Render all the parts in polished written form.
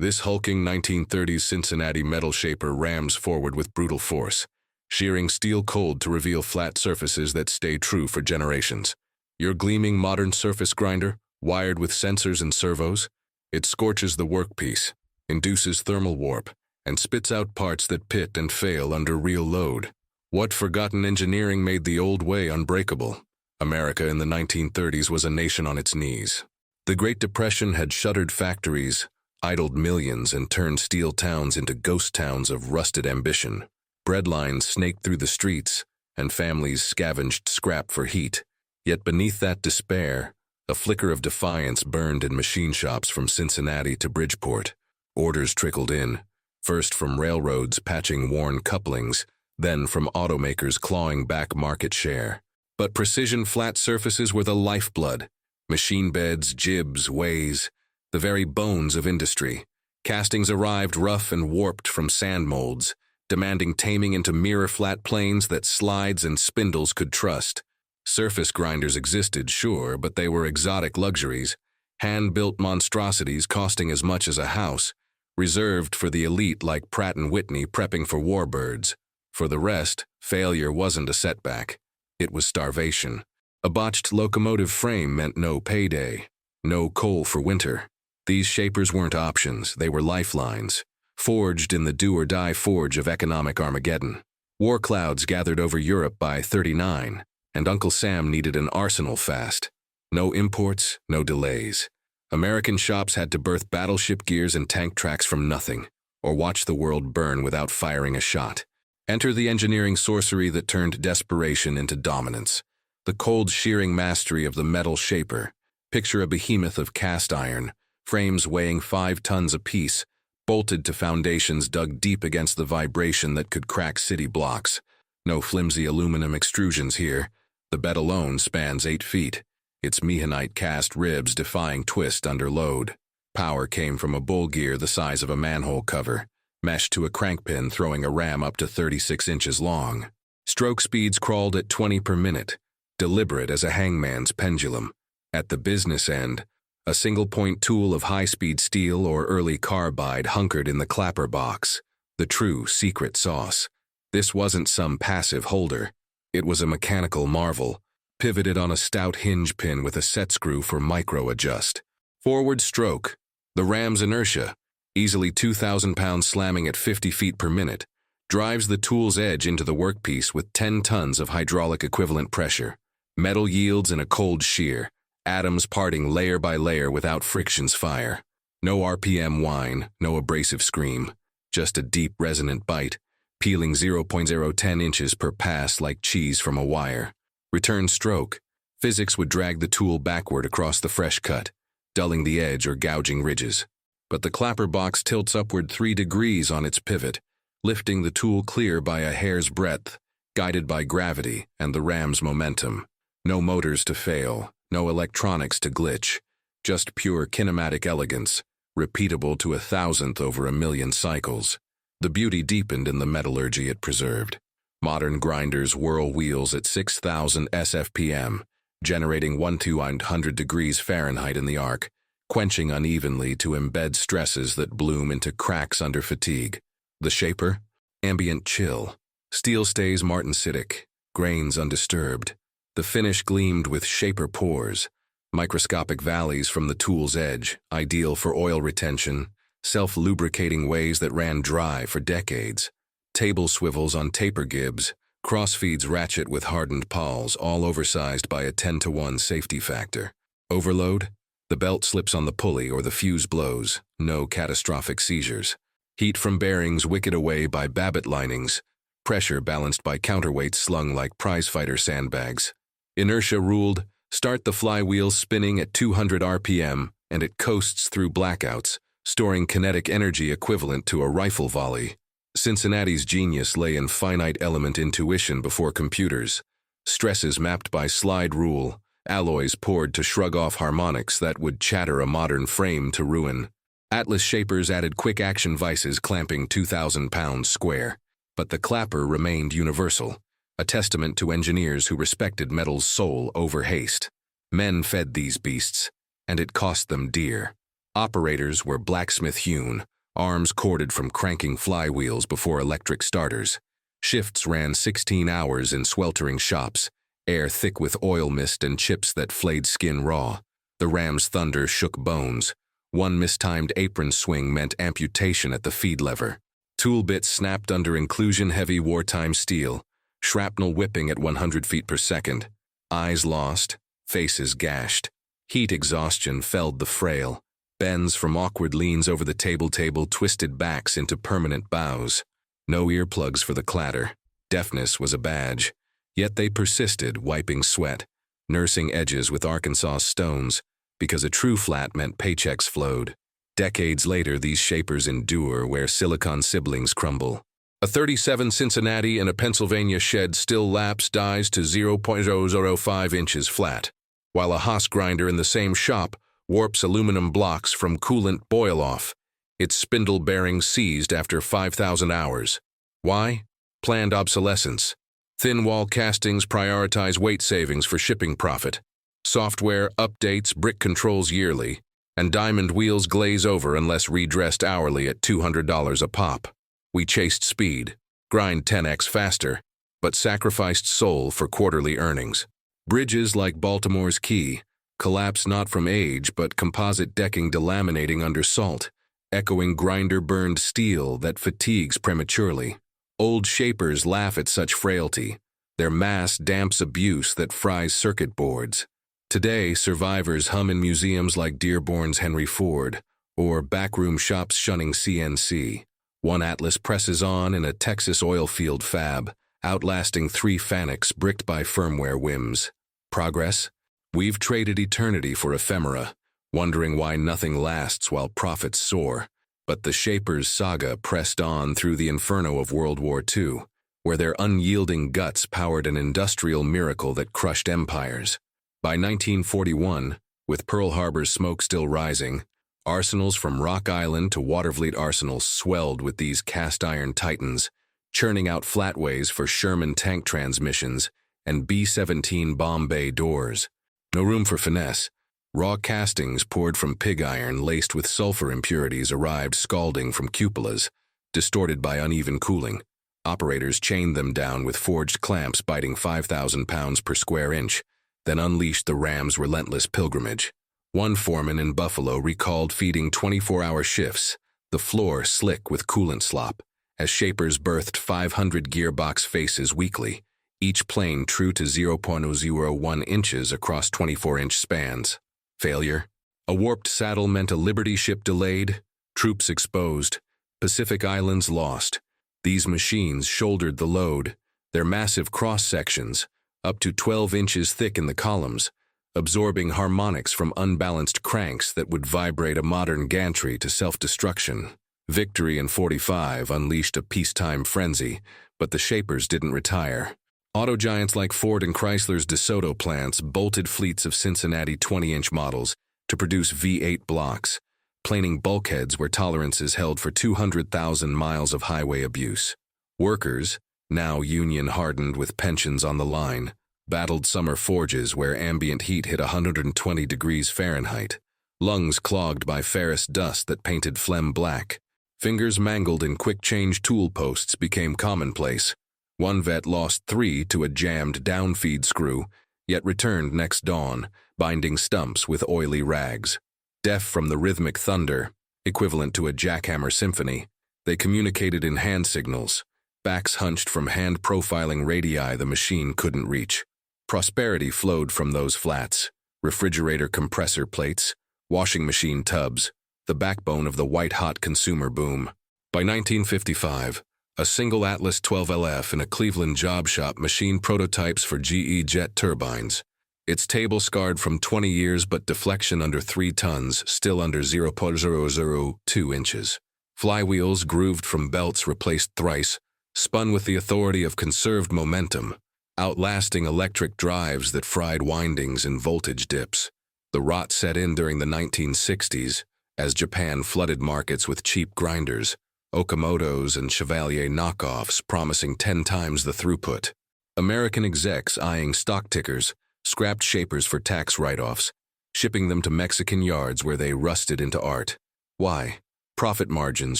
This hulking 1930s Cincinnati metal shaper rams forward with brutal force, shearing steel cold to reveal flat surfaces that stay true for generations. Your gleaming modern surface grinder, wired with sensors and servos, it scorches the workpiece, induces thermal warp, and spits out parts that pit and fail under real load. What forgotten engineering made the old way unbreakable? America in the 1930s was a nation on its knees. The Great Depression had shuttered factories, idled millions, and turned steel towns into ghost towns of rusted ambition. Breadlines snaked through the streets, and families scavenged scrap for heat. Yet beneath that despair, a flicker of defiance burned in machine shops from Cincinnati to Bridgeport. Orders trickled in, first from railroads patching worn couplings, then from automakers clawing back market share. But precision flat surfaces were the lifeblood. Machine beds, jibs, ways, the very bones of industry. Castings arrived rough and warped from sand molds, demanding taming into mirror-flat planes that slides and spindles could trust. Surface grinders existed, sure, but they were exotic luxuries, hand-built monstrosities costing as much as a house, reserved for the elite like Pratt & Whitney prepping for warbirds. For the rest, failure wasn't a setback. It was starvation. A botched locomotive frame meant no payday, no coal for winter. These shapers weren't options, they were lifelines, forged in the do-or-die forge of economic Armageddon. War clouds gathered over Europe by '39, and Uncle Sam needed an arsenal fast. No imports, no delays. American shops had to birth battleship gears and tank tracks from nothing, or watch the world burn without firing a shot. Enter the engineering sorcery that turned desperation into dominance. The cold shearing mastery of the metal shaper. Picture a behemoth of cast iron, frames weighing 5 tons apiece, bolted to foundations dug deep against the vibration that could crack city blocks. No flimsy aluminum extrusions here. The bed alone spans 8 feet, its mehanite cast ribs defying twist under load. Power came from a bull gear the size of a manhole cover, meshed to a crankpin throwing a ram up to 36 inches long. Stroke speeds crawled at 20 per minute, deliberate as a hangman's pendulum. At the business end, a single-point tool of high-speed steel or early carbide hunkered in the clapper box, the true secret sauce. This wasn't some passive holder. It was a mechanical marvel, pivoted on a stout hinge pin with a set screw for micro-adjust. Forward stroke, the ram's inertia, easily 2,000 pounds slamming at 50 feet per minute, drives the tool's edge into the workpiece with 10 tons of hydraulic equivalent pressure. Metal yields in a cold shear, atoms parting layer by layer without friction's fire. No RPM whine, no abrasive scream, just a deep resonant bite, peeling 0.010 inches per pass like cheese from a wire. Return stroke. Physics would drag the tool backward across the fresh cut, dulling the edge or gouging ridges. But the clapper box tilts upward 3 degrees on its pivot, lifting the tool clear by a hair's breadth, guided by gravity and the ram's momentum. No motors to fail, no electronics to glitch, just pure kinematic elegance, repeatable to 1,000th over 1,000,000 cycles. The beauty deepened in the metallurgy it preserved. Modern grinders whirl wheels at 6,000 SFPM, generating 1,200 degrees Fahrenheit in the arc, quenching unevenly to embed stresses that bloom into cracks under fatigue. The shaper? Ambient chill. Steel stays martensitic, grains undisturbed. The finish gleamed with shaper pores, microscopic valleys from the tool's edge, ideal for oil retention, self-lubricating ways that ran dry for decades. Table swivels on taper gibs, crossfeeds ratchet with hardened pawls, all oversized by a 10-to-1 safety factor. Overload? The belt slips on the pulley or the fuse blows, no catastrophic seizures. Heat from bearings wicked away by babbitt linings, pressure balanced by counterweights slung like prizefighter sandbags. Inertia ruled, start the flywheel spinning at 200 RPM, and it coasts through blackouts, storing kinetic energy equivalent to a rifle volley. Cincinnati's genius lay in finite element intuition before computers. Stresses mapped by slide rule, alloys poured to shrug off harmonics that would chatter a modern frame to ruin. Atlas shapers added quick-action vices clamping 2,000 pounds square. But the clapper remained universal, a testament to engineers who respected metal's soul over haste. Men fed these beasts, and it cost them dear. Operators were blacksmith-hewn, arms corded from cranking flywheels before electric starters. Shifts ran 16 hours in sweltering shops, air thick with oil mist and chips that flayed skin raw. The ram's thunder shook bones. One mistimed apron swing meant amputation at the feed lever. Tool bits snapped under inclusion-heavy wartime steel, shrapnel whipping at 100 feet per second. Eyes lost, faces gashed. Heat exhaustion felled the frail. Bends from awkward leans over the table twisted backs into permanent bows. No earplugs for the clatter. Deafness was a badge. Yet they persisted, wiping sweat, nursing edges with Arkansas stones, because a true flat meant paychecks flowed. Decades later, these shapers endure where silicon siblings crumble. A 37 Cincinnati in a Pennsylvania shed still laps dies to 0.005 inches flat, while a Haas grinder in the same shop warps aluminum blocks from coolant boil-off, its spindle bearings seized after 5,000 hours. Why? Planned obsolescence. Thin wall castings prioritize weight savings for shipping profit. Software updates brick controls yearly, and diamond wheels glaze over unless redressed hourly at $200 a pop. We chased speed, grind 10x faster, but sacrificed soul for quarterly earnings. Bridges like Baltimore's Key collapse not from age but composite decking delaminating under salt, echoing grinder-burned steel that fatigues prematurely. Old shapers laugh at such frailty. Their mass damps abuse that fries circuit boards. Today, survivors hum in museums like Dearborn's Henry Ford, or backroom shops shunning CNC. One Atlas presses on in a Texas oil field fab, outlasting 3 Fanics bricked by firmware whims. Progress? We've traded eternity for ephemera, wondering why nothing lasts while profits soar. But the Shapers' saga pressed on through the inferno of World War II, where their unyielding guts powered an industrial miracle that crushed empires. By 1941, with Pearl Harbor's smoke still rising, arsenals from Rock Island to Watervliet arsenals swelled with these cast-iron titans, churning out flatways for Sherman tank transmissions and B-17 bomb bay doors. No room for finesse. Raw castings poured from pig iron laced with sulfur impurities arrived scalding from cupolas, distorted by uneven cooling. Operators chained them down with forged clamps biting 5,000 pounds per square inch, then unleashed the ram's relentless pilgrimage. One foreman in Buffalo recalled feeding 24-hour shifts, the floor slick with coolant slop, as shapers birthed 500 gearbox faces weekly, each plane true to 0.001 inches across 24-inch spans. Failure? A warped saddle meant a Liberty ship delayed, troops exposed, Pacific Islands lost. These machines shouldered the load, their massive cross-sections, up to 12 inches thick in the columns, absorbing harmonics from unbalanced cranks that would vibrate a modern gantry to self-destruction. Victory in '45 unleashed a peacetime frenzy, but the shapers didn't retire. Auto giants like Ford and Chrysler's DeSoto plants bolted fleets of Cincinnati 20-inch models to produce V8 blocks, planing bulkheads where tolerances held for 200,000 miles of highway abuse. Workers, now union-hardened with pensions on the line, battled summer forges where ambient heat hit 120 degrees Fahrenheit, lungs clogged by ferrous dust that painted phlegm black. Fingers mangled in quick-change tool posts became commonplace. One vet lost 3 to a jammed downfeed screw, yet returned next dawn, binding stumps with oily rags. Deaf from the rhythmic thunder, equivalent to a jackhammer symphony, they communicated in hand signals, backs hunched from hand-profiling radii the machine couldn't reach. Prosperity flowed from those flats, refrigerator compressor plates, washing machine tubs, the backbone of the white-hot consumer boom. By 1955, a single Atlas 12LF in a Cleveland job shop machined prototypes for GE jet turbines. Its table scarred from 20 years but deflection under 3 tons, still under 0.002 inches. Flywheels grooved from belts replaced thrice, spun with the authority of conserved momentum, outlasting electric drives that fried windings and voltage dips. The rot set in during the 1960s, as Japan flooded markets with cheap grinders, Okamotos and Chevalier knockoffs promising 10 times the throughput. American execs eyeing stock tickers scrapped shapers for tax write-offs, shipping them to Mexican yards where they rusted into art. Why? Profit margins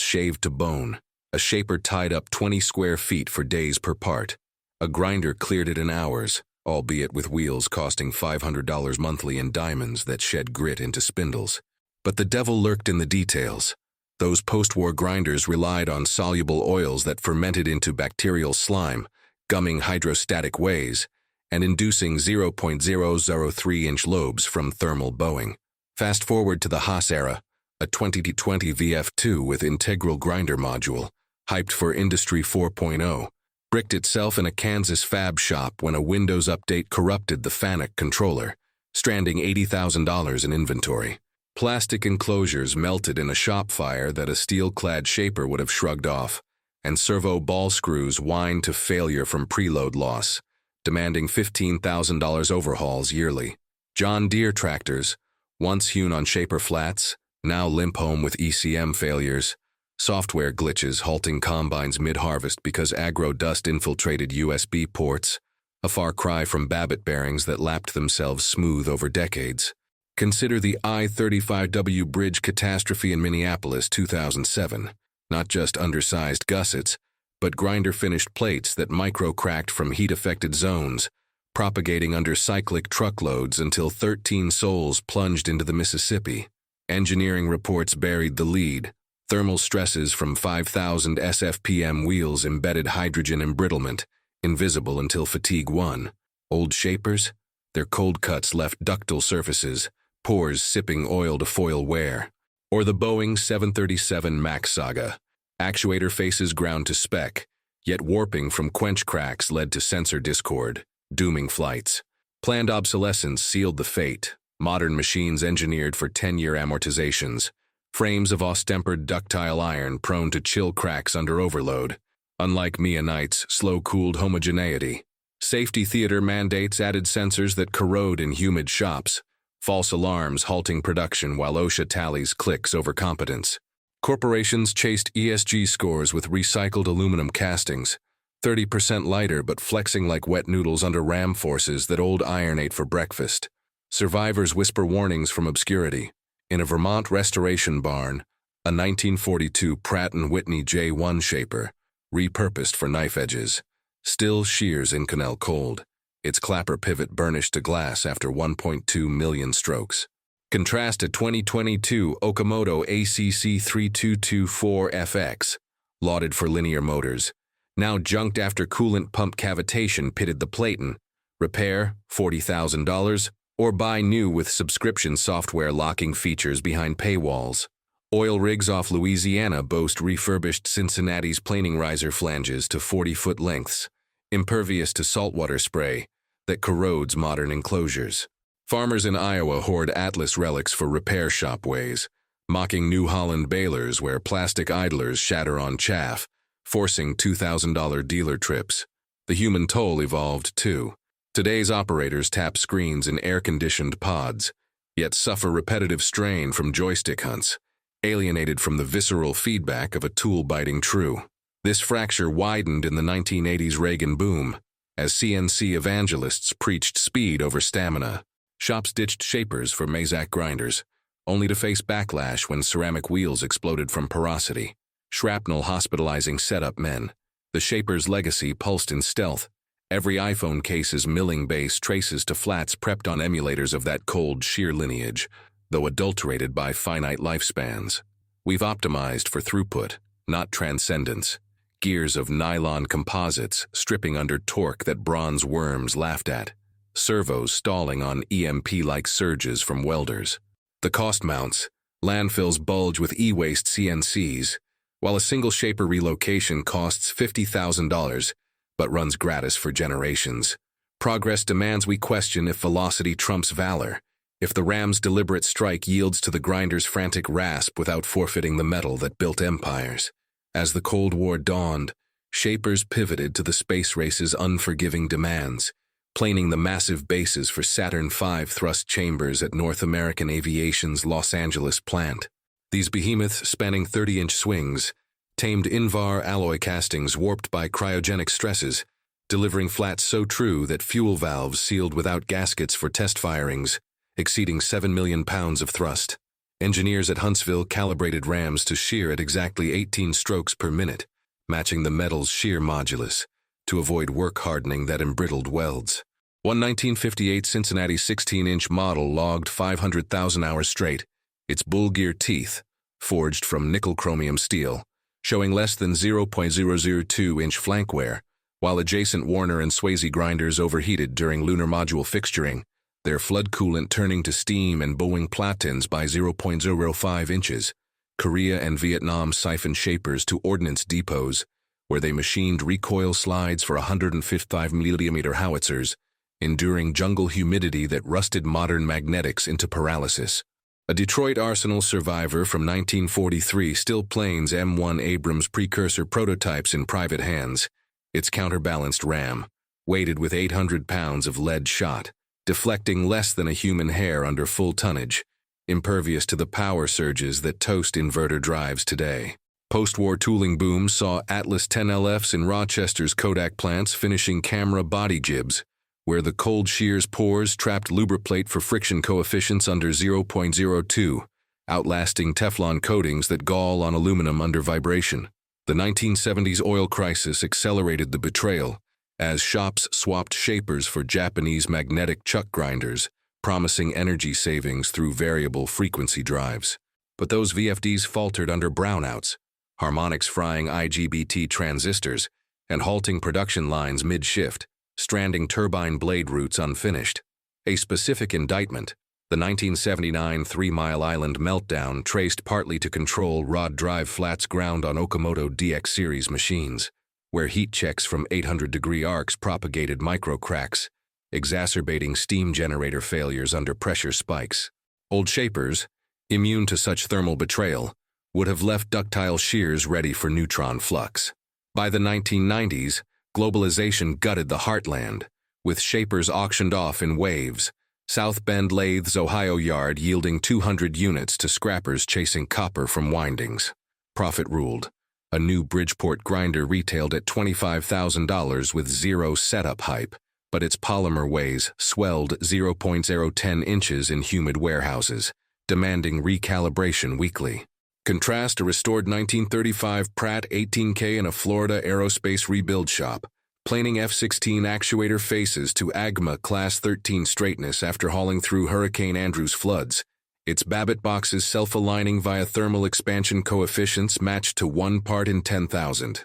shaved to bone. A shaper tied up 20 square feet for days per part. A grinder cleared it in hours, albeit with wheels costing $500 monthly and diamonds that shed grit into spindles. But the devil lurked in the details. Those post-war grinders relied on soluble oils that fermented into bacterial slime, gumming hydrostatic ways, and inducing 0.003-inch lobes from thermal bowing. Fast forward to the Haas era, a 2020 VF2 with integral grinder module, hyped for Industry 4.0, bricked itself in a Kansas fab shop when a Windows update corrupted the FANUC controller, stranding $80,000 in inventory. Plastic enclosures melted in a shop fire that a steel-clad shaper would have shrugged off, and servo ball screws whined to failure from preload loss, demanding $15,000 overhauls yearly. John Deere tractors, once hewn on shaper flats, now limp home with ECM failures, software glitches halting combines mid-harvest because agro dust infiltrated USB ports, a far cry from Babbitt bearings that lapped themselves smooth over decades. Consider the I-35W bridge catastrophe in Minneapolis 2007, not just undersized gussets, but grinder-finished plates that micro-cracked from heat-affected zones, propagating under cyclic truckloads until 13 souls plunged into the Mississippi. Engineering reports buried the lead. Thermal stresses from 5,000 SFPM wheels embedded hydrogen embrittlement, invisible until fatigue won. Old shapers? Their cold cuts left ductile surfaces, pores sipping oil to foil wear. Or the Boeing 737 MAX saga. Actuator faces ground to spec, yet warping from quench cracks led to sensor discord, dooming flights. Planned obsolescence sealed the fate. Modern machines engineered for 10-year amortizations. Frames of austempered ductile iron prone to chill cracks under overload. Unlike Meonite's slow-cooled homogeneity. Safety theater mandates added sensors that corrode in humid shops. False alarms halting production while OSHA tallies clicks over competence. Corporations chased ESG scores with recycled aluminum castings, 30% lighter but flexing like wet noodles under ram forces that old iron ate for breakfast. Survivors whisper warnings from obscurity. In a Vermont restoration barn, a 1942 Pratt & Whitney J1 shaper, repurposed for knife edges, still shears Inconel cold, its clapper pivot burnished to glass after 1.2 million strokes. Contrast a 2022 Okamoto ACC 3224FX, lauded for linear motors, now junked after coolant pump cavitation pitted the platen. Repair, $40,000, or buy new with subscription software locking features behind paywalls. Oil rigs off Louisiana boast refurbished Cincinnati's planing riser flanges to 40-foot lengths, impervious to saltwater spray that corrodes modern enclosures. Farmers in Iowa hoard Atlas relics for repair shop ways, mocking New Holland balers where plastic idlers shatter on chaff, forcing $2,000 dealer trips. The human toll evolved too. Today's operators tap screens in air-conditioned pods, yet suffer repetitive strain from joystick hunts, alienated from the visceral feedback of a tool-biting true. This fracture widened in the 1980s Reagan boom, as CNC evangelists preached speed over stamina. Shops ditched shapers for Mazak grinders, only to face backlash when ceramic wheels exploded from porosity. Shrapnel hospitalizing setup men. The shaper's legacy pulsed in stealth. Every iPhone case's milling base traces to flats prepped on emulators of that cold shear lineage, though adulterated by finite lifespans. We've optimized for throughput, not transcendence. Gears of nylon composites stripping under torque that bronze worms laughed at. Servos stalling on EMP-like surges from welders. The cost mounts. Landfills bulge with e-waste CNCs, while a single shaper relocation costs $50,000, but runs gratis for generations. Progress demands we question if velocity trumps valor, if the ram's deliberate strike yields to the grinder's frantic rasp without forfeiting the metal that built empires. As the Cold War dawned, shapers pivoted to the space race's unforgiving demands, planing the massive bases for Saturn V thrust chambers at North American Aviation's Los Angeles plant. These behemoths spanning 30-inch swings, tamed Invar alloy castings warped by cryogenic stresses, delivering flats so true that fuel valves sealed without gaskets for test firings, exceeding 7 million pounds of thrust. Engineers at Huntsville calibrated rams to shear at exactly 18 strokes per minute, matching the metal's shear modulus, to avoid work hardening that embrittled welds. One 1958 Cincinnati 16-inch model logged 500,000 hours straight, its bull gear teeth, forged from nickel-chromium steel, showing less than 0.002-inch flank wear, while adjacent Warner and Swayze grinders overheated during lunar module fixturing, their flood coolant turning to steam and bowing platins by 0.05 inches. Korea and Vietnam siphoned shapers to ordnance depots, where they machined recoil slides for 155mm howitzers, enduring jungle humidity that rusted modern magnetics into paralysis. A Detroit Arsenal survivor from 1943 still planes M1 Abrams precursor prototypes in private hands, its counterbalanced ram, weighted with 800 pounds of lead shot, deflecting less than a human hair under full tonnage, impervious to the power surges that toast inverter drives today. Post-war tooling booms saw Atlas 10LFs in Rochester's Kodak plants finishing camera body jibs, where the cold shears pores trapped lubriplate for friction coefficients under 0.02, outlasting Teflon coatings that gall on aluminum under vibration. The 1970s oil crisis accelerated the betrayal, as shops swapped shapers for Japanese magnetic chuck grinders, promising energy savings through variable frequency drives. But those VFDs faltered under brownouts, harmonics frying IGBT transistors, and halting production lines mid-shift, stranding turbine blade roots unfinished. A specific indictment, the 1979 Three Mile Island meltdown, traced partly to control rod drive flats ground on Okamoto DX series machines, where heat checks from 800-degree arcs propagated micro-cracks, exacerbating steam generator failures under pressure spikes. Old shapers, immune to such thermal betrayal, would have left ductile shears ready for neutron flux. By the 1990s, globalization gutted the heartland, with shapers auctioned off in waves, South Bend Lathes Ohio yard yielding 200 units to scrappers chasing copper from windings. Profit ruled. A new Bridgeport grinder retailed at $25,000 with zero setup hype, but its polymer weighs swelled 0.010 inches in humid warehouses, demanding recalibration weekly. Contrast a restored 1935 Pratt 18K in a Florida aerospace rebuild shop, planing F-16 actuator faces to AGMA Class 13 straightness after hauling through Hurricane Andrew's floods, its Babbitt boxes self-aligning via thermal expansion coefficients matched to 1 part in 10,000.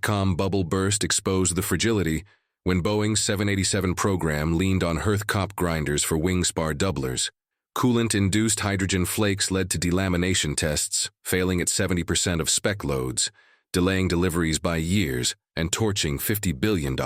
.com bubble burst exposed the fragility when Boeing's 787 program leaned on Hearth-Kopp grinders for wing spar doublers. Coolant-induced hydrogen flakes led to delamination tests, failing at 70% of spec loads, delaying deliveries by years and torching $50 billion.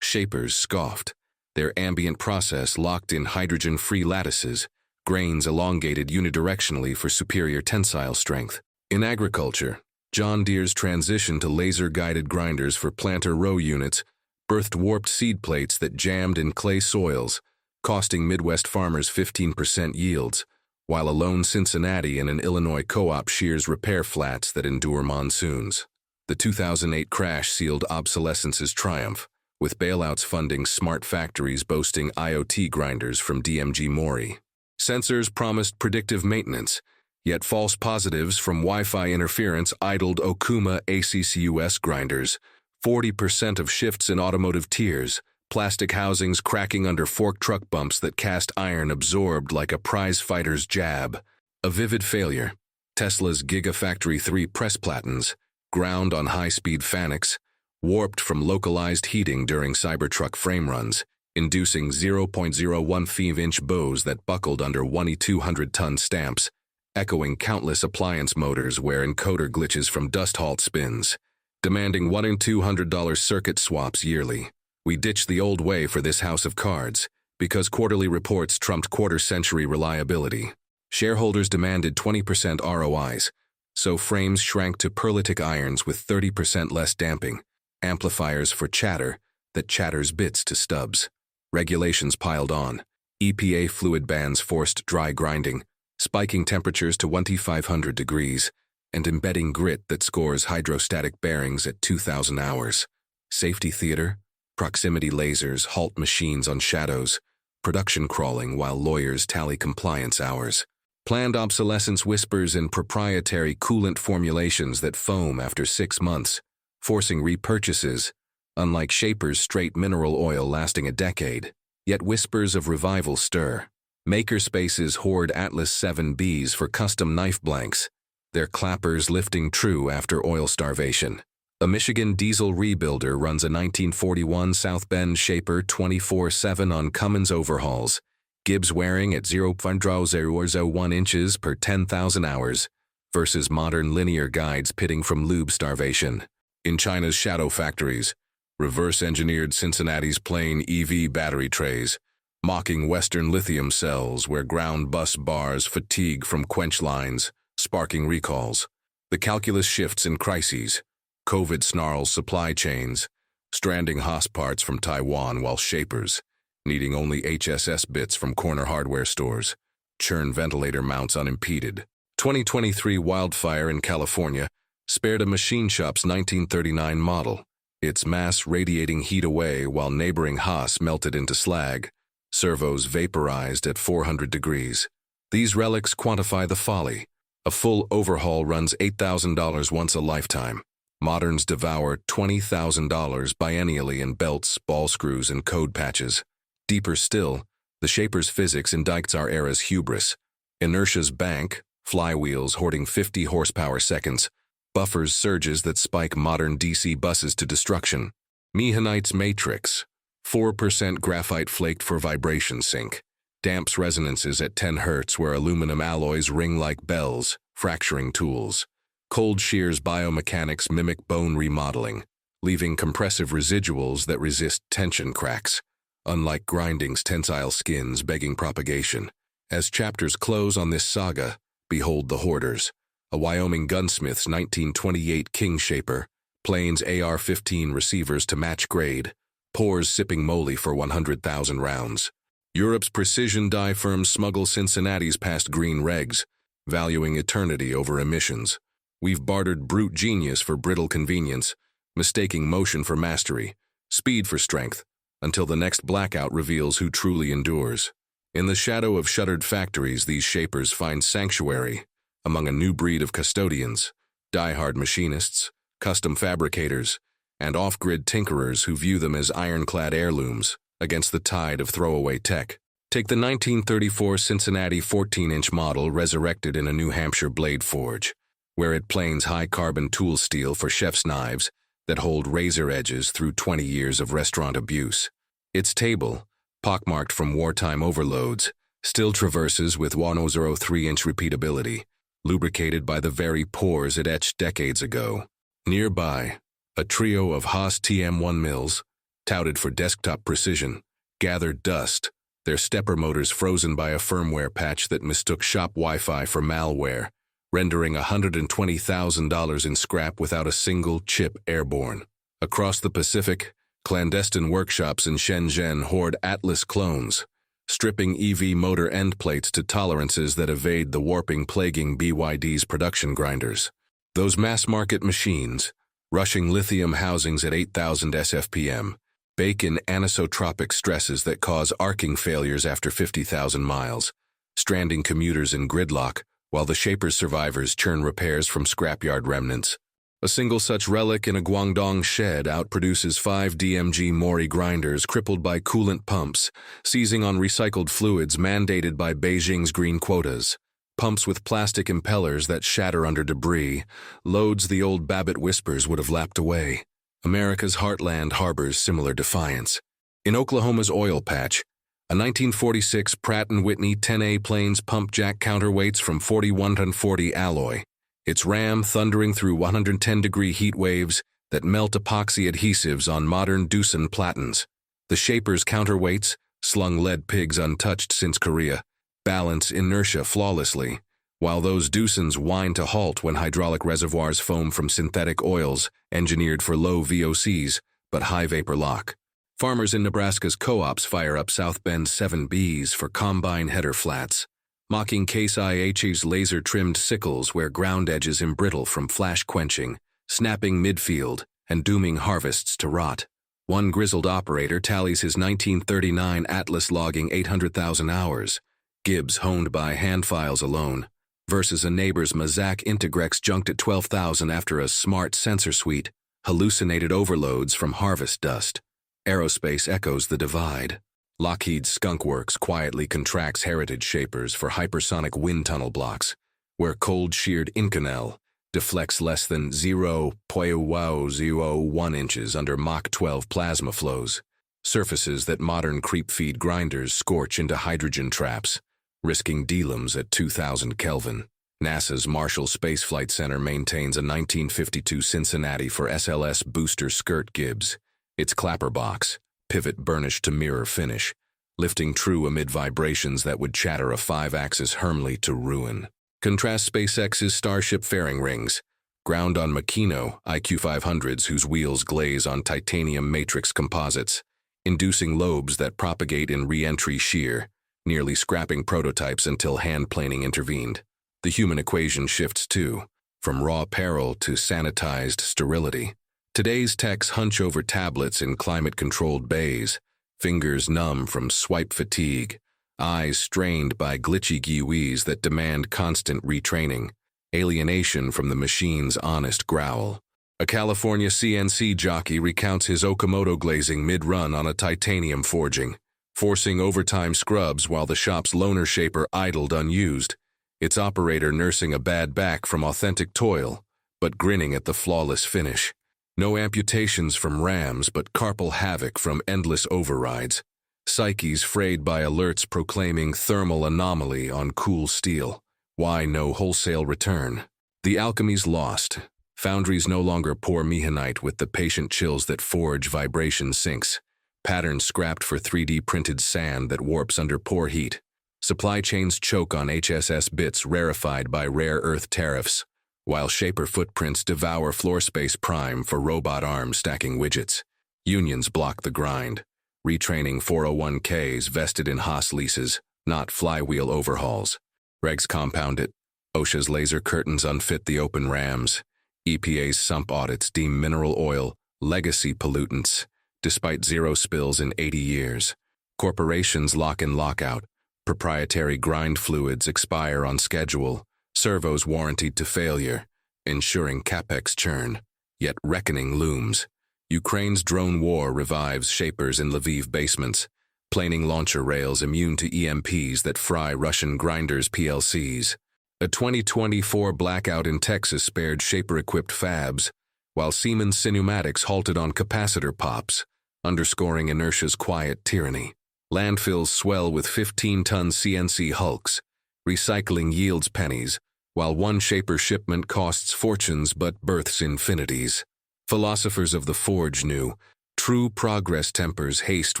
Shapers scoffed, their ambient process locked in hydrogen-free lattices, grains elongated unidirectionally for superior tensile strength. In agriculture, John Deere's transition to laser-guided grinders for planter row units birthed warped seed plates that jammed in clay soils, costing Midwest farmers 15% yields, while a lone Cincinnati and an Illinois co-op shears repair flats that endure monsoons. The 2008 crash sealed Obsolescence's triumph, with bailouts funding smart factories boasting IoT grinders from DMG Mori. Sensors promised predictive maintenance, yet false positives from Wi-Fi interference idled Okuma ACCUS grinders, 40% of shifts in automotive tiers, plastic housings cracking under fork truck bumps that cast iron absorbed like a prize fighter's jab. A vivid failure. Tesla's Gigafactory 3 press platens, ground on high-speed FANUCs, warped from localized heating during Cybertruck frame runs, inducing 0.01-inch bows that buckled under 1,200-ton stamps, echoing countless appliance motors where encoder glitches from dust halt spins, demanding $1 and $200 circuit swaps yearly. We ditched the old way for this house of cards, because quarterly reports trumped quarter-century reliability. Shareholders demanded 20% ROIs, so frames shrank to perlitic irons with 30% less damping, amplifiers for chatter that chatters bits to stubs. Regulations piled on. EPA fluid bans forced dry grinding, spiking temperatures to 2,500 degrees, and embedding grit that scores hydrostatic bearings at 2,000 hours. Safety theater? Proximity lasers halt machines on shadows, production crawling while lawyers tally compliance hours. Planned obsolescence whispers in proprietary coolant formulations that foam after 6 months, forcing repurchases, unlike Shaper's straight mineral oil lasting a decade. Yet whispers of revival stir. Makerspaces hoard Atlas 7Bs for custom knife blanks, their clappers lifting true after oil starvation. A Michigan diesel rebuilder runs a 1941 South Bend Shaper 24/7 on Cummins overhauls, Gibbs wearing at 0.001 inches per 10,000 hours, versus modern linear guides pitting from lube starvation. In China's shadow factories, reverse-engineered Cincinnati's plain EV battery trays, mocking Western lithium cells where ground bus bars fatigue from quench lines, sparking recalls. The calculus shifts in crises. COVID snarls supply chains, stranding Haas parts from Taiwan while Shapers, needing only HSS bits from corner hardware stores, churn ventilator mounts unimpeded. 2023 wildfire in California spared a machine shop's 1939 model, its mass radiating heat away while neighboring Haas melted into slag, servos vaporized at 400 degrees. These relics quantify the folly. A full overhaul runs $8,000 once a lifetime. Moderns devour $20,000 biennially in belts, ball screws, and code patches. Deeper still, the Shaper's physics indicts our era's hubris. Inertia's bank, flywheels hoarding 50 horsepower seconds, buffers surges that spike modern DC buses to destruction. Mehanite's matrix, 4% graphite flaked for vibration sync, damps resonances at 10 Hz where aluminum alloys ring like bells, fracturing tools. Cold shears biomechanics mimic bone remodeling, leaving compressive residuals that resist tension cracks, unlike grinding's tensile skins begging propagation. As chapters close on this saga, behold the hoarders. A Wyoming gunsmith's 1928 King Shaper, Plains AR-15 receivers to match grade, pours sipping moly for 100,000 rounds. Europe's precision die firms smuggle Cincinnati's past green regs, valuing eternity over emissions. We've bartered brute genius for brittle convenience, mistaking motion for mastery, speed for strength, until the next blackout reveals who truly endures. In the shadow of shuttered factories, these Shapers find sanctuary among a new breed of custodians, die-hard machinists, custom fabricators, and off-grid tinkerers who view them as ironclad heirlooms against the tide of throwaway tech. Take the 1934 Cincinnati 14-inch model resurrected in a New Hampshire blade forge, where it planes high-carbon tool steel for chef's knives that hold razor edges through 20 years of restaurant abuse. Its table, pockmarked from wartime overloads, still traverses with 103-inch repeatability, lubricated by the very pores it etched decades ago. Nearby, a trio of Haas TM1 mills, touted for desktop precision, gathered dust, their stepper motors frozen by a firmware patch that mistook shop Wi-Fi for malware, rendering $120,000 in scrap without a single chip airborne. Across the Pacific, clandestine workshops in Shenzhen hoard Atlas clones, stripping EV motor end plates to tolerances that evade the warping plaguing BYD's production grinders. Those mass-market machines, rushing lithium housings at 8,000 SFPM, bake in anisotropic stresses that cause arcing failures after 50,000 miles, stranding commuters in gridlock, while the Shaper's survivors churn repairs from scrapyard remnants. A single such relic in a Guangdong shed outproduces 5 DMG Mori grinders crippled by coolant pumps, seizing on recycled fluids mandated by Beijing's green quotas. Pumps with plastic impellers that shatter under debris, loads the old Babbitt whispers would have lapped away. America's heartland harbors similar defiance. In Oklahoma's oil patch, a 1946 Pratt & Whitney 10A Plains pump jack counterweights from 4140 alloy, its ram thundering through 110-degree heat waves that melt epoxy adhesives on modern Doosan platens. The Shaper's counterweights, slung lead pigs untouched since Korea, balance inertia flawlessly, while those Doosans whine to halt when hydraulic reservoirs foam from synthetic oils engineered for low VOCs but high vapor lock. Farmers in Nebraska's co-ops fire up South Bend 7Bs for combine header flats, mocking Case IH's laser-trimmed sickles where ground edges embrittle from flash quenching, snapping midfield, and dooming harvests to rot. One grizzled operator tallies his 1939 Atlas logging 800,000 hours, Gibbs honed by hand files alone, versus a neighbor's Mazak Integrex junked at 12,000 after a smart sensor suite hallucinated overloads from harvest dust. Aerospace echoes the divide. Lockheed's Skunk Works quietly contracts heritage shapers for hypersonic wind tunnel blocks, where cold-sheared Inconel deflects less than 0.001 inches under Mach 12 plasma flows, surfaces that modern creep-feed grinders scorch into hydrogen traps, risking delums at 2,000 Kelvin. NASA's Marshall Space Flight Center maintains a 1952 Cincinnati for SLS booster skirt Gibbs, its clapper box, pivot burnished to mirror finish, lifting true amid vibrations that would chatter a 5-axis Hermley to ruin. Contrast SpaceX's Starship fairing rings, ground on Makino IQ500s whose wheels glaze on titanium matrix composites, inducing lobes that propagate in re-entry shear, nearly scrapping prototypes until hand planing intervened. The human equation shifts too, from raw peril to sanitized sterility. Today's techs hunch over tablets in climate-controlled bays, fingers numb from swipe fatigue, eyes strained by glitchy GUIs that demand constant retraining, alienation from the machine's honest growl. A California CNC jockey recounts his Okamoto glazing mid-run on a titanium forging, forcing overtime scrubs while the shop's loaner shaper idled unused, its operator nursing a bad back from authentic toil, but grinning at the flawless finish. No amputations from rams, but carpal havoc from endless overrides. Psyches frayed by alerts proclaiming thermal anomaly on cool steel. Why no wholesale return? The alchemy's lost. Foundries no longer pour mehanite with the patient chills that forge vibration sinks. Patterns scrapped for 3D printed sand that warps under poor heat. Supply chains choke on HSS bits rarefied by rare earth tariffs, while shaper footprints devour floor space prime for robot arms stacking widgets. Unions block the grind, retraining 401ks vested in Haas leases, not flywheel overhauls. Regs compound it. OSHA's laser curtains unfit the open rams. EPA's sump audits deem mineral oil legacy pollutants, despite zero spills in 80 years. Corporations lock in lockout. Proprietary grind fluids expire on schedule. Servos warranted to failure, ensuring capex churn. Yet reckoning looms. Ukraine's drone war revives shapers in Lviv basements, planing launcher rails immune to EMPs that fry Russian grinders' PLCs. A 2024 blackout in Texas spared shaper-equipped fabs, while Siemens Sinematics halted on capacitor pops, underscoring inertia's quiet tyranny. Landfills swell with 15-ton CNC hulks. Recycling yields pennies, while one shaper shipment costs fortunes but births infinities. Philosophers of the forge knew, true progress tempers haste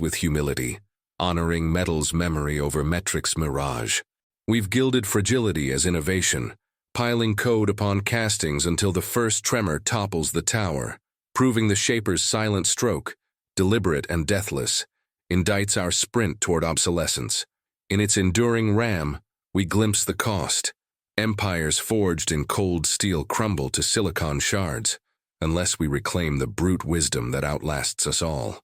with humility, honoring metal's memory over metric's mirage. We've gilded fragility as innovation, piling code upon castings until the first tremor topples the tower, proving the shaper's silent stroke, deliberate and deathless, indicts our sprint toward obsolescence. In its enduring ram, we glimpse the cost. Empires forged in cold steel crumble to silicon shards, unless we reclaim the brute wisdom that outlasts us all.